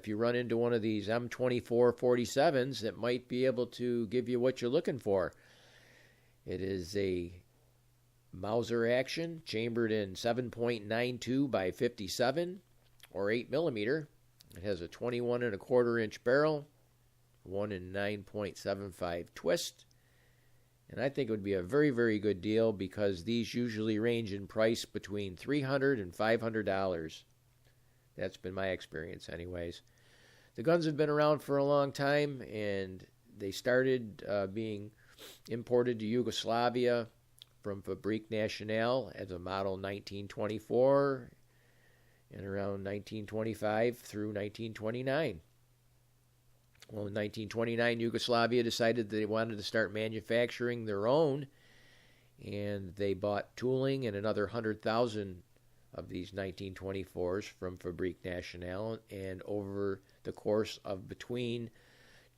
if you run into one of these M24 47s that might be able to give you what you're looking for. It is a Mauser action, chambered in 7.92 by 57 or 8 millimeter. It has a 21 and a quarter inch barrel, 1 and 9.75 twist. And I think it would be a very, very good deal because these usually range in price between $300 and $500. That's been my experience anyways. The guns have been around for a long time, and they started being imported to Yugoslavia from Fabrique Nationale as a model 1924 and around 1925 through 1929. Well, in 1929, Yugoslavia decided that they wanted to start manufacturing their own, and they bought tooling and another 100,000 of these 1924s from Fabrique Nationale, and over the course of between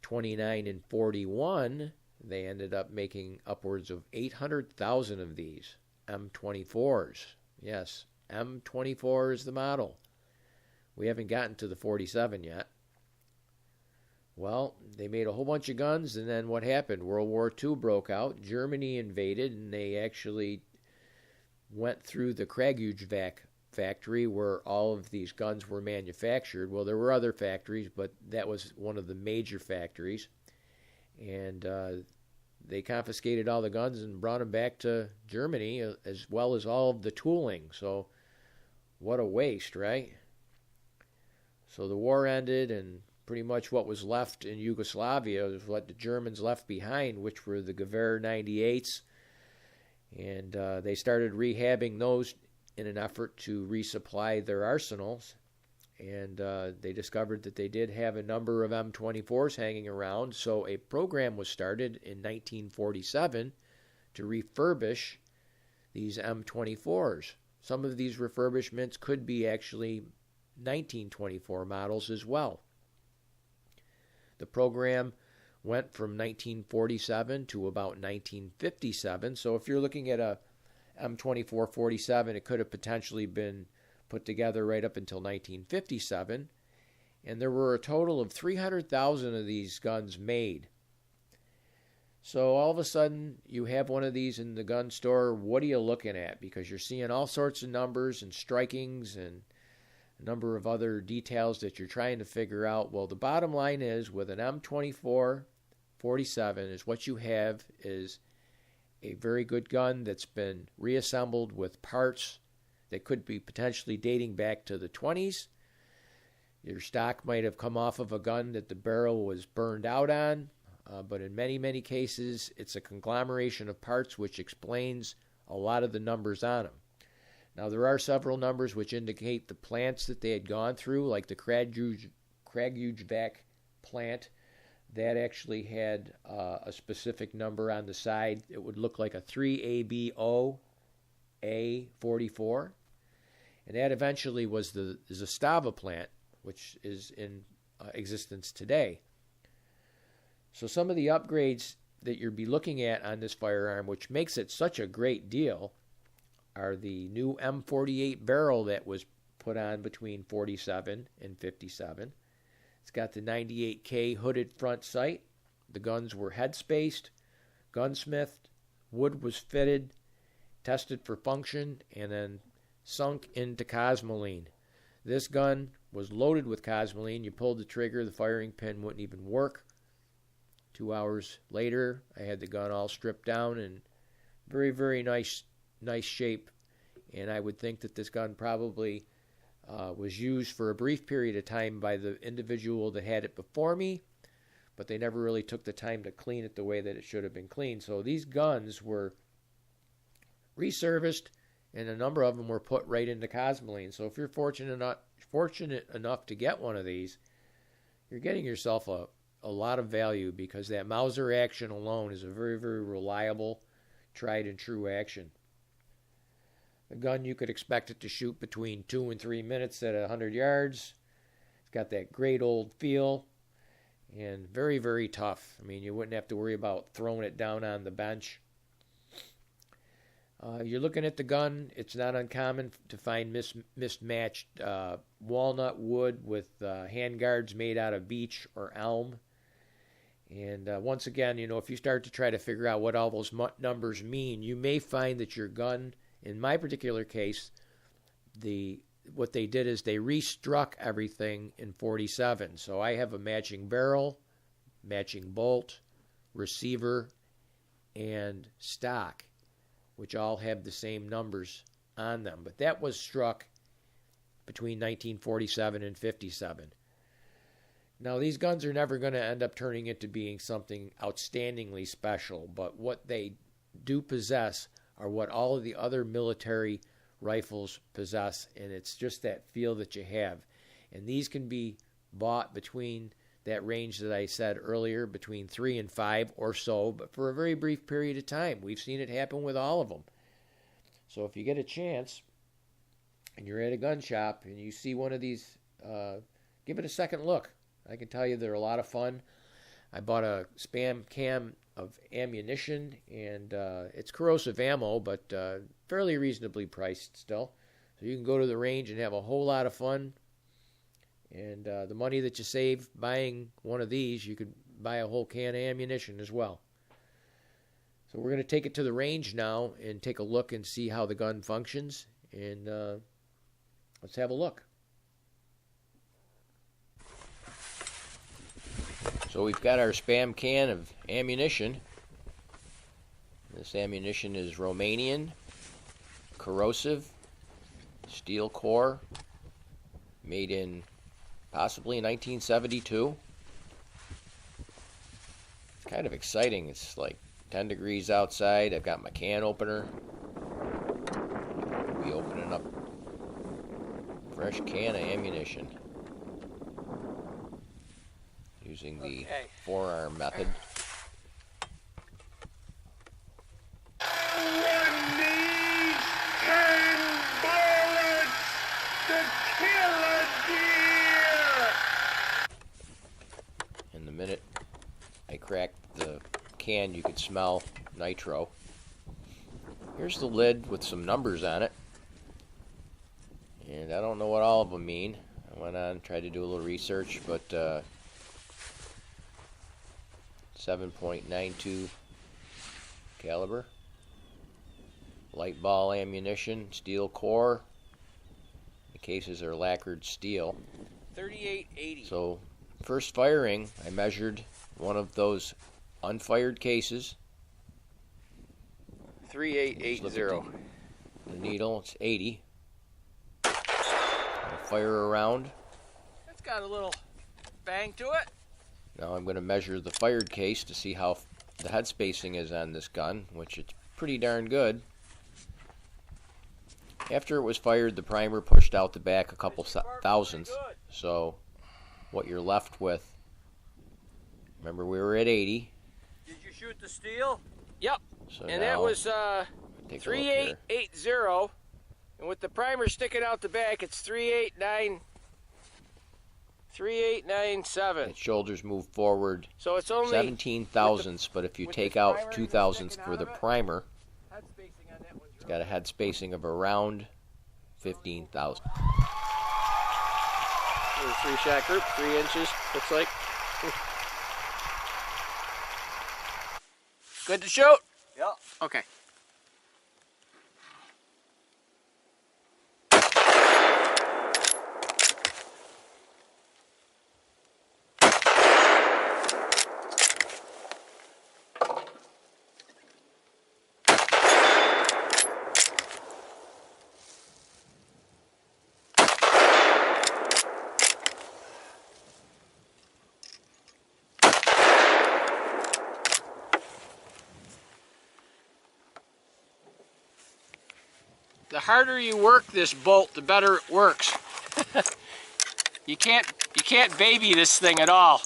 29 and 41, they ended up making upwards of 800,000 of these M24s. Yes, M24 is the model. We haven't gotten to the 47 yet. Well, they made a whole bunch of guns, and then what happened? World War II broke out. Germany invaded, and they actually went through the Kragujevac factory where all of these guns were manufactured. Well, there were other factories, but that was one of the major factories. And they confiscated all the guns and brought them back to Germany, as well as all of the tooling. So what a waste, right? So the war ended, and pretty much what was left in Yugoslavia was what the Germans left behind, which were the Gewehr 98s. And they started rehabbing those in an effort to resupply their arsenals. And they discovered that they did have a number of M24s hanging around, so a program was started in 1947 to refurbish these M24s. Some of these refurbishments could be actually 1924 models as well. The program went from 1947 to about 1957, so if you're looking at a M24 47, it could have potentially been put together right up until 1957, and there were a total of 300,000 of these guns made. So all of a sudden, you have one of these in the gun store. What are you looking at? Because you're seeing all sorts of numbers and strikings and a number of other details that you're trying to figure out. Well, the bottom line is, with an M24 47, is what you have is a very good gun that's been reassembled with parts that could be potentially dating back to the 20s. Your stock might have come off of a gun that the barrel was burned out on, but in many, many cases, it's a conglomeration of parts which explains a lot of the numbers on them. Now, there are several numbers which indicate the plants that they had gone through, like the Kragujevac plant. That actually had a specific number on the side. It would look like a 3ABO A44. And that eventually was the Zastava plant, which is in existence today. So some of the upgrades that you'll be looking at on this firearm, which makes it such a great deal, are the new M48 barrel that was put on between 47 and 57. It's got the 98K hooded front sight. The guns were head-spaced, gunsmithed, wood was fitted, tested for function, and then sunk into cosmoline. This gun was loaded with cosmoline. You pulled the trigger, the firing pin wouldn't even work. 2 hours later, I had the gun all stripped down and very, very nice shape. And I would think that this gun probably was used for a brief period of time by the individual that had it before me, but they never really took the time to clean it the way that it should have been cleaned. So these guns were reserviced, and a number of them were put right into cosmoline. So if you're fortunate enough to get one of these, you're getting yourself a lot of value, because that Mauser action alone is a very, very reliable, tried and true action. The gun, you could expect it to shoot between 2 and 3 minutes at 100 yards. It's got that great old feel and very, very tough. I mean, you wouldn't have to worry about throwing it down on the bench. You're looking at the gun. It's not uncommon to find mismatched walnut wood with handguards made out of beech or elm. And once again, if you start to try to figure out what all those numbers mean, you may find that your gun, in my particular case, what they did is they restruck everything in 47. So I have a matching barrel, matching bolt, receiver, and stock, which all have the same numbers on them. But that was struck between 1947 and 57. Now, these guns are never going to end up turning into being something outstandingly special, but what they do possess are what all of the other military rifles possess, and it's just that feel that you have. And these can be bought between that range that I said earlier, between 3 and 5 or so, but for a very brief period of time. We've seen it happen with all of them. So if you get a chance and you're at a gun shop and you see one of these, give it a second look. I can tell you they're a lot of fun. I bought a spam can of ammunition, and it's corrosive ammo, but fairly reasonably priced still. So you can go to the range and have a whole lot of fun. And the money that you save buying one of these, you could buy a whole can of ammunition as well. So we're going to take it to the range now and take a look and see how the gun functions. And let's have a look. So we've got our spam can of ammunition. This ammunition is Romanian, corrosive, steel core, made in possibly 1972. It's kind of exciting. It's like 10 degrees outside. I've got my can opener. I'll be opening up a fresh can of ammunition using the forearm method. One needs 10 bullets to kill a deer. And the minute I cracked the can, you could smell nitro. Here's the lid with some numbers on it. And I don't know what all of them mean. I went on and tried to do a little research, but 7.92 caliber, light ball ammunition, steel core. The cases are lacquered steel. 3880. So first firing, I measured one of those unfired cases. 3880. The needle, it's 80. I fire a round. It's got a little bang to it. Now I'm going to measure the fired case to see how the head spacing is on this gun, which it's pretty darn good. After it was fired, the primer pushed out the back a couple thousandths. So what you're left with, remember we were at 80. Did you shoot the steel? Yep. So and that was 3880. And with the primer sticking out the back, it's 3897. Its shoulders move forward, So it's only 17 thousandths, but if you take out 2 thousandths for the primer, head spacing on that one's it's got a head spacing of around 15 thousandths. a 3-shot group, 3 inches, looks like. Good to shoot? Yeah. Okay. The harder you work this bolt, the better it works. You can't baby this thing at all.